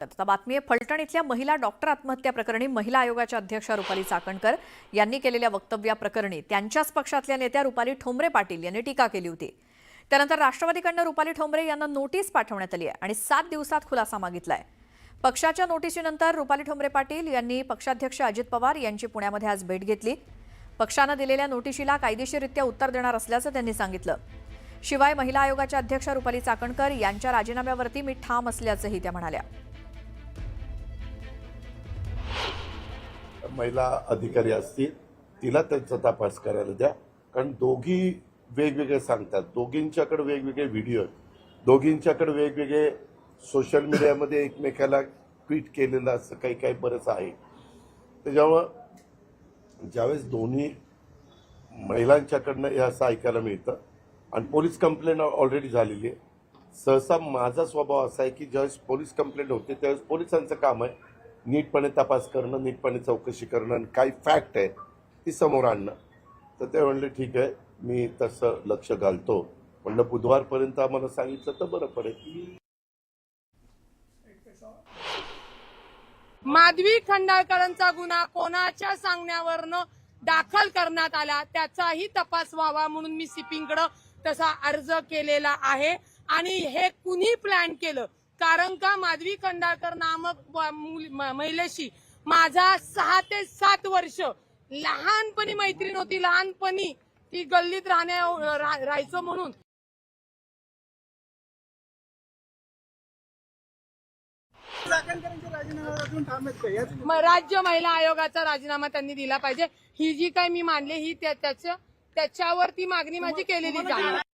आता बातमी आहे फलटण इथल्या महिला डॉक्टर आत्महत्या प्रकरणी महिला आयोगाच्या अध्यक्षा रुपाली चाकणकर यांनी केलेल्या वक्तव्याप्रकरणी त्यांच्याच पक्षातल्या नेत्या रुपाली ठोंबरे पाटील यांनी टीका केली होती। त्यानंतर राष्ट्रवादीकडून रुपाली ठोंबरे यांना नोटीस पाठवण्यात आली आहे आणि 7 दिवसात खुलासा मागितलाय। पक्षाच्या नोटीसीनंतर रुपाली ठोंबरे पाटील यांनी पक्षाध्यक्ष अजित पवार यांची पुण्यामध्ये आज भेट घेतली। पक्षाने दिलेल्या नोटीशीला कायदेशीररित्या उत्तर देणार असल्याचं त्यांनी सांगितलं। शिवाय महिला आयोगाच्या अध्यक्षा रुपाली चाकणकर यांच्या राजीनाम्यावरती मी ठाम असल्याचंही त्या म्हणाल्या। महिला अधिकारी असतील तिला त्यांचा तपास करायला द्या, कारण दोघी वेगवेगळे सांगतात, दोघींच्याकडे वेगवेगळे व्हिडिओ आहेत, दोघींच्याकडे वेगवेगळे सोशल मीडियामध्ये एकमेकाला ट्विट केलेलं असं काही काही बरंच आहे। त्याच्यामुळं ज्यावेळेस दोन्ही महिलांच्याकडनं हे असं ऐकायला मिळतं आणि पोलीस कंप्लेंट ऑलरेडी झालेली आहे, सहसा माझा स्वभाव असा आहे की ज्यावेळेस पोलीस कंप्लेंट होते त्यावेळेस पोलिसांचं काम आहे नीटपणे तपास करणं, नीटपणे चौकशी करणं आणि काही फॅक्ट आहे ती समोर आणणं। तर ते म्हणले ठीक आहे, मी तसं लक्ष घालतो, म्हणलं बुधवारपर्यंत आम्हाला सांगितलं तर बरं पडेल। माधवी खंडाळकरांचा गुन्हा कोणाच्या सांगण्यावरनं दाखल करण्यात आला त्याचाही तपास व्हावा म्हणून मी सीपींकडे तसा अर्ज केलेला आहे। आणि हे कुणी प्लॅन केलं, कारण का माधवी खंडाळकर नामक महिलेशी माझा 6 ते 7 वर्ष लहानपणी मैत्रीण होती, लहानपणी ती गल्लीत राहायचो म्हणून। राज्य महिला आयोगाचा राजीनामा त्यांनी दिला पाहिजे, ही जी काही मी मानले ही त्याच्यावर ती मागणी माझी केलेली आहे।